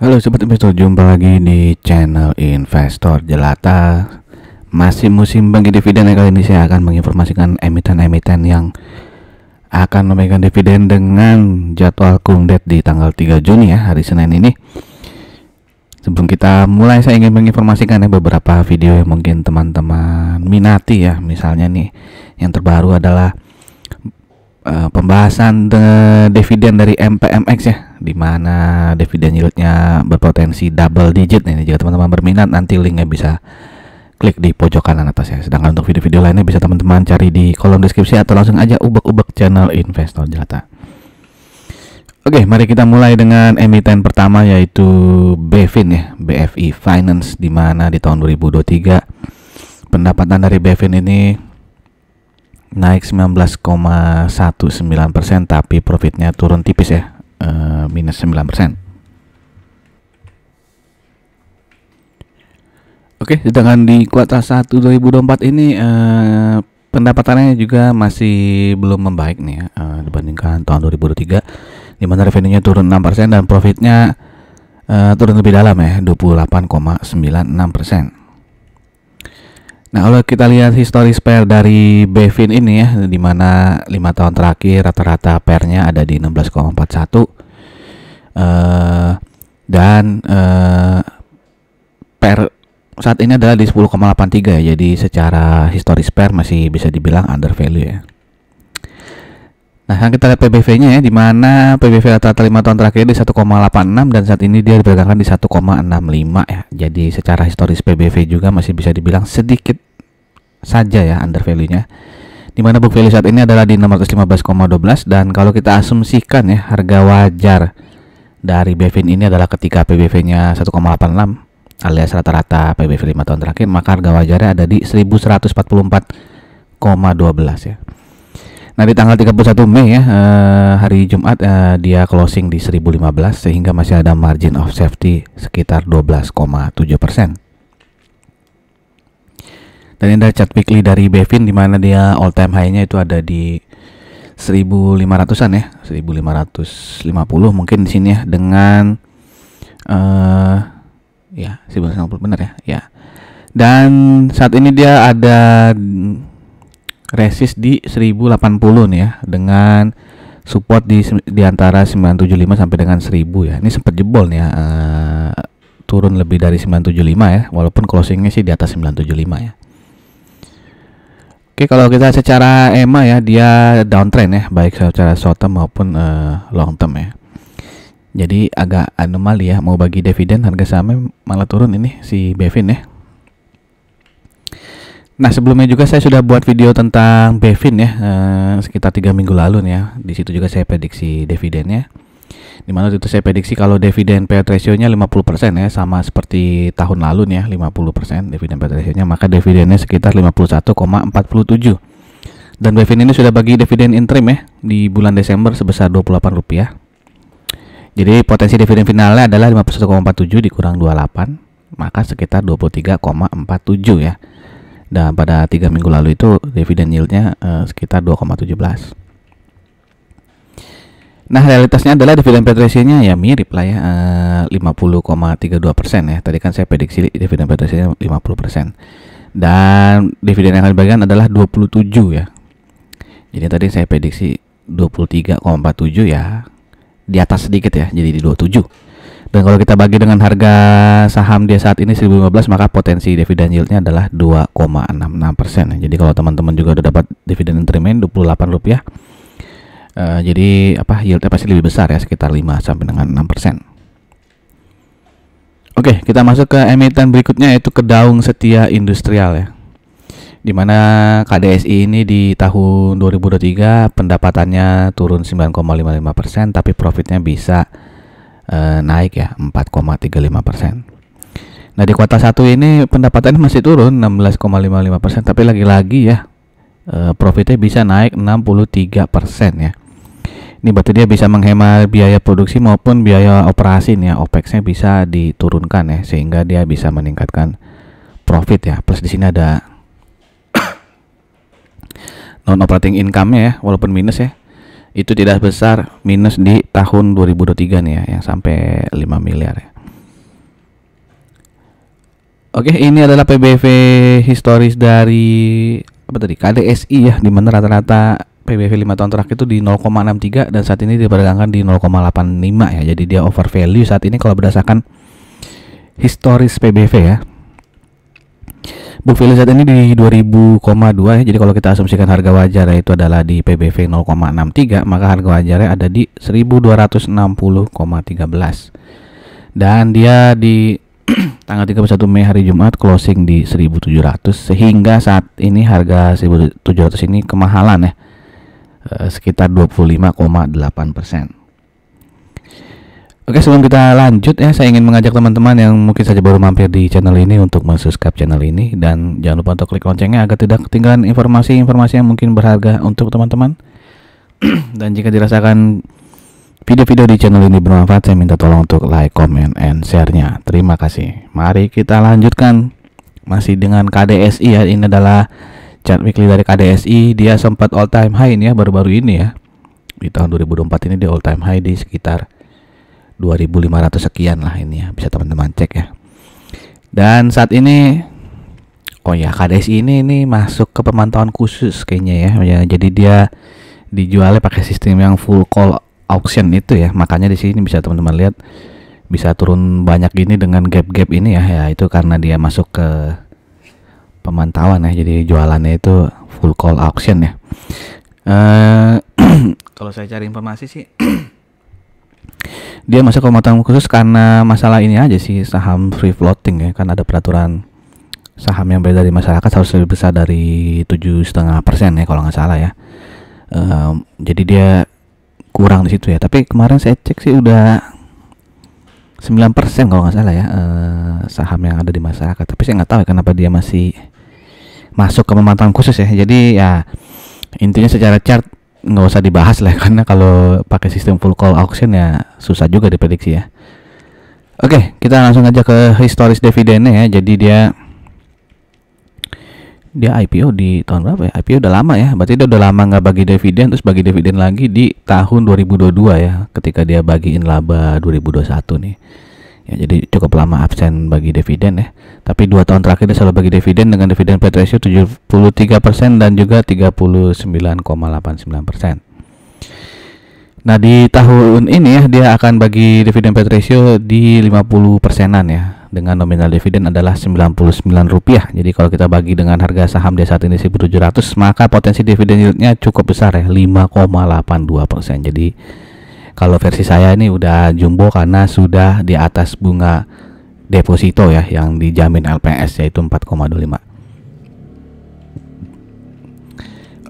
Halo sobat investor, jumpa lagi di channel Investor Jelata. Masih musim bagi dividen ya. Kali ini saya akan menginformasikan emiten-emiten yang akan memberikan dividen dengan jadwal kungdet di tanggal 3 Juni ya, hari Senin ini. Sebelum kita mulai, saya ingin menginformasikan ya beberapa video yang mungkin teman-teman minati ya. Misalnya nih, yang terbaru adalah pembahasan dividen dari MPMX ya, di mana dividen yieldnya berpotensi double digit nih. Jika teman-teman berminat, nanti linknya bisa klik di pojok kanan atas ya. Sedangkan untuk video-video lainnya bisa teman-teman cari di kolom deskripsi atau langsung aja ubek-ubek channel Investor Jelata. Oke, mari kita mulai dengan emiten pertama, yaitu BEFIN ya, BFI Finance, di mana di tahun 2023 pendapatan dari BEFIN ini naik 19,19%, tapi profitnya turun tipis ya, minus 9%. Oke, sedangkan di kuartal 1 2024 ini pendapatannya juga masih belum membaik nih ya, dibandingkan tahun 2023, di mana revenue-nya turun 6% dan profitnya turun lebih dalam ya, 28,96%. Nah, kalau kita lihat histori PER dari BEFIN ini ya, di mana 5 tahun terakhir rata-rata PER-nya ada di 16,41 dan PER saat ini adalah di 10,83 ya. Jadi secara historis PER masih bisa dibilang under value ya. Nah, kita lihat PBV-nya ya, di mana PBV rata-rata 5 tahun terakhir di 1,86 dan saat ini dia diperkirakan di 1,65 ya. Jadi secara historis PBV juga masih bisa dibilang sedikit saja ya under value-nya. Di mana book value saat ini adalah di 615,12, dan kalau kita asumsikan ya harga wajar dari BEFIN ini adalah ketika PBV-nya 1,86 alias rata-rata PBV 5 tahun terakhir, maka harga wajarnya ada di 1144,12 ya. Nah, di tanggal 31 Mei ya, hari Jumat, dia closing di 1015, sehingga masih ada margin of safety sekitar 12,7%. Dan ini ada chart weekly dari BEFIN, di mana dia all time high-nya itu ada di 1500-an ya, 1550 mungkin di sini ya, dengan ya 1950 benar ya. Ya. Dan saat ini dia ada resist di 1080 nih ya, dengan support di antara 975 sampai dengan 1000 ya. Ini sempat jebol nih ya, turun lebih dari 975 ya, walaupun closingnya sih di atas 975 ya. Oke, kalau kita secara EMA ya, dia downtrend ya, baik secara short term maupun long term ya. Jadi agak anomali ya, mau bagi dividen harga sahamnya malah turun ini si BEFIN ya. Nah, sebelumnya juga saya sudah buat video tentang BEFIN ya, sekitar 3 minggu lalu nih ya. Di situ juga saya prediksi dividennya, dimana itu saya prediksi kalau dividen payout ratio-nya 50% ya, sama seperti tahun lalu nih ya, 50% dividen payout ratio-nya, maka dividennya sekitar 51,47. Dan BEFIN ini sudah bagi dividen interim ya di bulan Desember sebesar Rp28. Jadi potensi dividen finalnya adalah 51,47 dikurang 28, maka sekitar 23,47 ya. Dan pada 3 minggu lalu itu dividen yieldnya sekitar 2,17. Nah, realitasnya adalah dividen payout ratio-nya ya mirip lah ya, 50,32% ya. Tadi kan saya prediksi dividen payout ratio-nya 50%. Dan dividen yang akan dibagikan adalah 27 ya. Jadi tadi saya prediksi 23,47 ya, di atas sedikit ya, jadi di 27. Dan kalau kita bagi dengan harga saham dia saat ini 1015, maka potensi dividen yieldnya adalah 2,66% ya. Jadi kalau teman-teman juga udah dapat dividen interim Rp28, jadi yieldnya pasti lebih besar ya, sekitar 5 sampai dengan 6%. Oke, kita masuk ke emiten berikutnya, yaitu Kedaung Setia Industrial ya. Dimana KDSI ini di tahun 2023 pendapatannya turun 9,55%, tapi profitnya bisa naik ya, 4,35%. Nah, di kuartal 1 ini pendapatannya masih turun 16,55%, tapi lagi-lagi ya profitnya bisa naik 63% ya. Ini berarti dia bisa menghemat biaya produksi maupun biaya operasi nih ya, OPEX-nya bisa diturunkan ya, sehingga dia bisa meningkatkan profit ya. Plus di sini ada non operating income-nya ya, walaupun minus ya, itu tidak besar minus di tahun 2023 nih ya, yang sampai 5 miliar ya. Oke, ini adalah PBV historis dari apa tadi? KDSI ya, di mana rata-rata PBV 5 tahun terakhir itu di 0,63 dan saat ini diperdagangkan di 0,85 ya. Jadi dia over value saat ini kalau berdasarkan historis PBV ya. Book value saat ini di 2000,2 ya. Jadi kalau kita asumsikan harga wajar itu adalah di PBV 0,63, maka harga wajarnya ada di 1260,13. Dan dia di tanggal 31 Mei hari Jumat closing di 1700, sehingga saat ini harga 1700 ini kemahalan ya. Sekitar 25,8%. Oke, sebelum kita lanjut ya, saya ingin mengajak teman-teman yang mungkin saja baru mampir di channel ini untuk subscribe channel ini, dan jangan lupa untuk klik loncengnya agar tidak ketinggalan informasi-informasi yang mungkin berharga untuk teman-teman. Dan jika dirasakan video-video di channel ini bermanfaat, saya minta tolong untuk like, comment, and share-nya. Terima kasih. Mari kita lanjutkan masih dengan KDSI ya. Ini adalah chart weekly dari KDSI. Dia sempat all time high ini ya, baru-baru ini ya. Di tahun 2024 ini dia all time high di sekitar 2.500 sekian lah ini ya, bisa teman-teman cek ya. Dan saat ini KDSI ini masuk ke pemantauan khusus kayaknya ya. Jadi dia dijualnya pakai sistem yang full call auction itu ya. Makanya di sini bisa teman-teman lihat bisa turun banyak gini dengan gap-gap ini ya. Ya itu karena dia masuk ke pemantauan ya. Jadi jualannya itu full call auction ya. Kalau saya cari informasi sih dia masuk ke pemantauan khusus karena masalah ini aja sih, saham free floating ya. Kan ada peraturan saham yang beredar di masyarakat harus lebih besar dari 7,5% ya kalau nggak salah ya. Jadi dia kurang di situ ya. Tapi kemarin saya cek sih udah 9% kalau nggak salah ya, saham yang ada di masyarakat. Tapi saya nggak tahu ya kenapa dia masih masuk ke pemantauan khusus ya. Jadi ya intinya secara chart nggak usah dibahas lah, karena kalau pakai sistem full call auction ya susah juga diprediksi ya. Oke, kita langsung aja ke historis dividennya ya. Jadi dia IPO di tahun berapa ya? IPO udah lama ya, berarti dia udah lama nggak bagi dividen, terus bagi dividen lagi di tahun 2022 ya, ketika dia bagiin laba 2021 nih ya. Jadi cukup lama absen bagi dividen ya. Tapi 2 tahun terakhir dia selalu bagi dividen dengan dividen payout ratio 73% dan juga 39,89%. Nah di tahun ini ya dia akan bagi dividen payout ratio di 50%-an ya, dengan nominal dividen adalah Rp99. Jadi kalau kita bagi dengan harga saham dia saat ini 1.700, maka potensi dividen yieldnya cukup besar ya, 5,82%. Jadi kalau versi saya ini udah jumbo karena sudah di atas bunga deposito ya yang dijamin LPS, yaitu 4,25.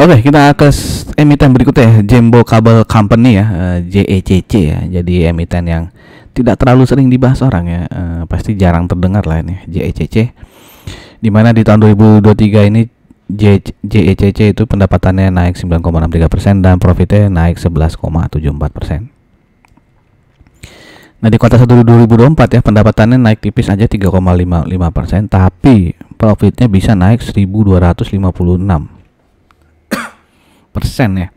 Oke, kita ke emiten berikutnya ya, Jumbo Cable Company ya, JECC ya. Jadi emiten yang tidak terlalu sering dibahas orang ya, pasti jarang terdengar lah ini JECC. Dimana di tahun 2023 ini JECC itu pendapatannya naik 9,63% dan profitnya naik 11,74%. Nah di kuartal 1 2024 ya pendapatannya naik tipis aja 3,55%, tapi profitnya bisa naik 1.256% ya.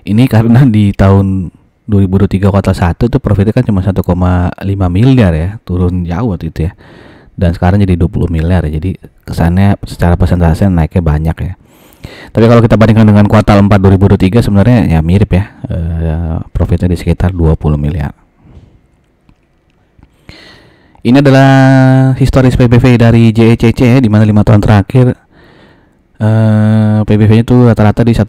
Ini karena di tahun 2023 kuartal 1 tuh profitnya kan cuma 1,5 miliar ya, turun jauh waktu itu ya. Dan sekarang jadi 20 miliar ya. Jadi kesannya secara persentase naiknya banyak ya. Tapi kalau kita bandingkan dengan kuartal 4 2023 sebenarnya ya mirip ya, profitnya di sekitar 20 miliar. Ini adalah historis PBV dari JECC ya, di mana 5 tahun terakhir PBV-nya itu rata-rata di 1,13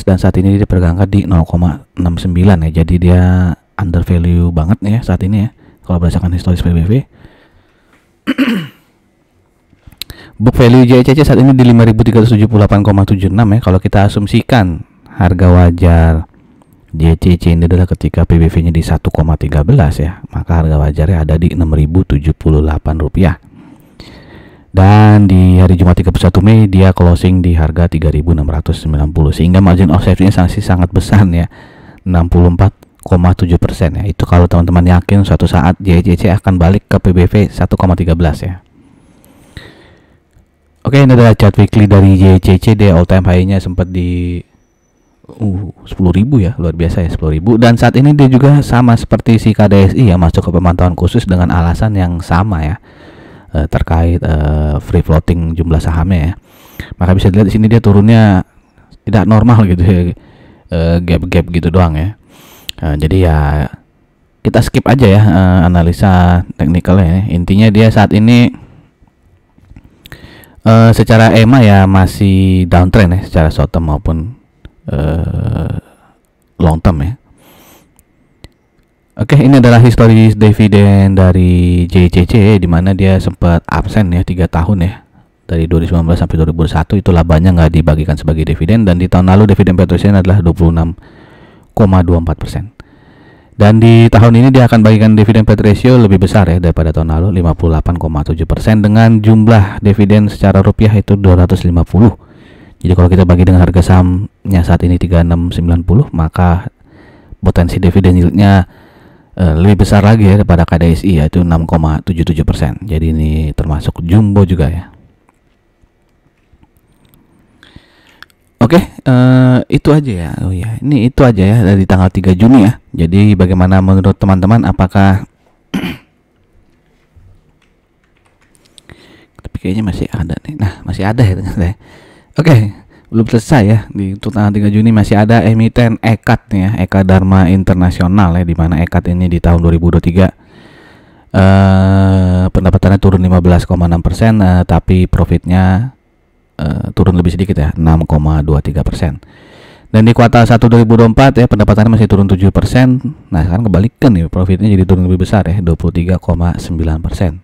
dan saat ini diperdagangkan di 0,69 ya. Jadi dia under value banget ya saat ini ya kalau berdasarkan historis PBV. Book value JECC saat ini di 5.378,76 ya. Kalau kita asumsikan harga wajar JECC ini adalah ketika PBV-nya di 1,13 ya, maka harga wajarnya ada di Rp6.078. Dan di hari Jumat 31 Mei dia closing di harga 3.690, sehingga margin of safety-nya sangat besar ya, 64,7% ya. Itu kalau teman-teman yakin suatu saat JECC akan balik ke PBV 1,13 ya. Oke, ini adalah chart weekly dari JECC. Dia all time high-nya sempat di 10.000 ya, luar biasa ya, 10.000. Dan saat ini dia juga sama seperti si KDSI ya, masuk ke pemantauan khusus dengan alasan yang sama ya. terkait free floating jumlah sahamnya ya. Maka bisa dilihat di sini dia turunnya tidak normal gitu ya, gap-gap gitu doang ya. Jadi ya kita skip aja ya analisa teknikalnya ya. Intinya dia saat ini secara EMA ya masih downtrend ya, secara short term maupun long term ya. Oke, ini adalah historis dividen dari JCC di mana dia sempat absen ya 3 tahun ya. Dari 2019 sampai 2021 itu labanya nggak dibagikan sebagai dividen, dan di tahun lalu dividen Petrosen adalah 26,24%. Dan di tahun ini dia akan bagikan dividen PET ratio lebih besar ya daripada tahun lalu, 58,7%, dengan jumlah dividen secara rupiah itu 250. Jadi kalau kita bagi dengan harga sahamnya saat ini 3690, maka potensi dividen yieldnya lebih besar lagi ya daripada KDSI, yaitu 6,77%. Jadi ini termasuk jumbo juga ya. Oke, itu aja ya. Oh ya, ini itu aja ya dari tanggal 3 Juni ya. Jadi bagaimana menurut teman-teman, apakah tapi kayaknya masih ada nih. Nah, masih ada ya ternyata. Oke, belum selesai ya. Di tanggal 3 Juni masih ada emiten EKAT nih ya, Eka Dharma Internasional ya, di mana EKAT ini di tahun 2023 pendapatannya turun 15,6%, tapi profitnya turun lebih sedikit ya, 6,23%. Dan di kuartal 1 2024 ya pendapatannya masih turun 7%. Nah, sekarang kebalikan nih, profitnya jadi turun lebih besar ya, 23,9%.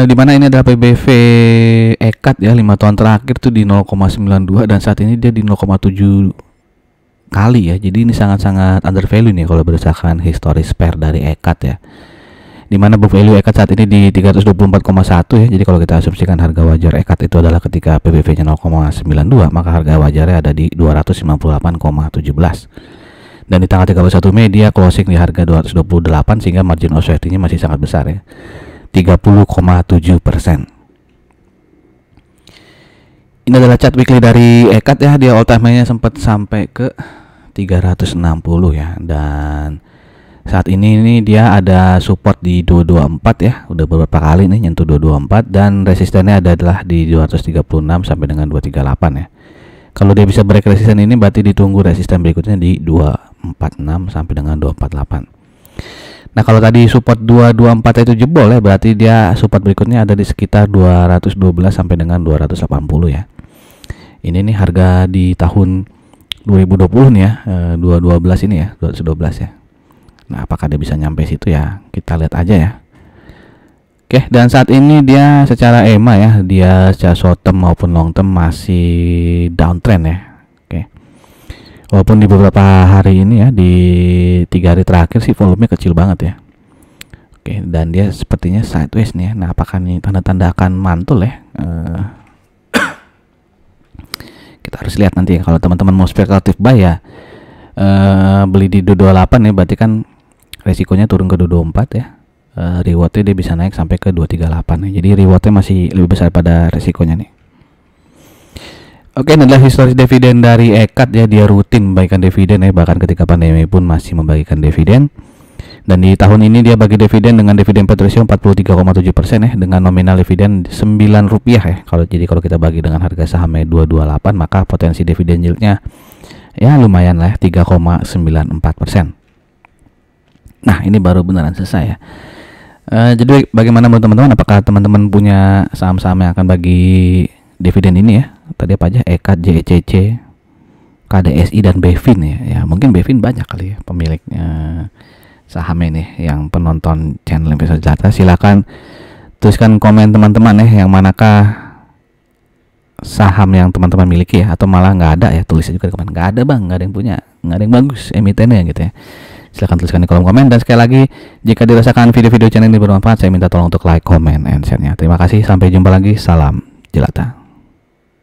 Di mana ini adalah PBV EKAT ya 5 tahun terakhir tuh di 0,92, dan saat ini dia di 0,7 kali ya. Jadi ini sangat-sangat under value nih kalau berdasarkan historis pair dari EKAT ya. Di mana book value EKAT saat ini di 324,1 ya. Jadi kalau kita asumsikan harga wajar EKAT itu adalah ketika PBV-nya 0,92, maka harga wajarnya ada di 258,17. Dan di tanggal 31 Mei dia closing di harga 228, sehingga margin of safety-nya masih sangat besar ya, 30,7%. Ini adalah chart weekly dari EKAT ya. Dia all time high-nya sempat sampai ke 360 ya, dan saat ini dia ada support di 224 ya, udah beberapa kali nih nyentuh 224, dan resistennya adalah di 236 sampai dengan 238 ya. Kalau dia bisa break resisten ini, berarti ditunggu resisten berikutnya di 246 sampai dengan 248. Nah, kalau tadi support 224 itu jebol ya, berarti dia support berikutnya ada di sekitar 212 sampai dengan 280 ya. Ini nih harga di tahun 2020 nih ya, 2012 ini ya, 212 ya. Nah, apakah dia bisa nyampe situ ya? Kita lihat aja ya. Oke, dan saat ini dia secara EMA ya, dia secara short term maupun long term masih downtrend ya. Oke. Walaupun di beberapa hari ini ya, di 3 hari terakhir sih volumenya kecil banget ya. Oke, dan dia sepertinya sideways nih ya. Nah, apakah ini tanda-tanda akan mantul ya? Kita harus lihat nanti ya. Kalau teman-teman mau spekulatif buy ya, beli di 228 ya, berarti kan resikonya turun ke 224 ya. Rewardnya dia bisa naik sampai ke 238 ya. Jadi rewardnya masih lebih besar pada resikonya nih. Oke, ini adalah historis dividen dari EKAT ya. Dia rutin membagikan dividen ya, bahkan ketika pandemi pun masih membagikan dividen. Dan di tahun ini dia bagi dividen dengan dividen PET ratio 43,7% ya, dengan nominal dividen 9 rupiah ya. Kalau kita bagi dengan harga sahamnya 228, maka potensi dividen yieldnya ya lumayan lah, 3,94%. Nah, ini baru beneran selesai ya. Jadi bagaimana menurut teman-teman? Apakah teman-teman punya saham-saham yang akan bagi dividen ini ya? Tadi apa aja? EKAT, JCC, KDSI, dan BEFIN ya. Ya mungkin BEFIN banyak kali ya pemiliknya saham ini, yang penonton channel Investasi Jelata. Silakan tuliskan komen teman-teman ya, yang manakah saham yang teman-teman miliki ya, atau malah nggak ada ya, tulis juga di komen nggak ada bang, nggak ada yang punya, nggak ada yang bagus emitennya gitu ya. Silahkan tuliskan di kolom komen, dan sekali lagi jika dirasakan video-video channel ini bermanfaat, saya minta tolong untuk like, comment, and share-nya. Terima kasih, sampai jumpa lagi, salam jelata.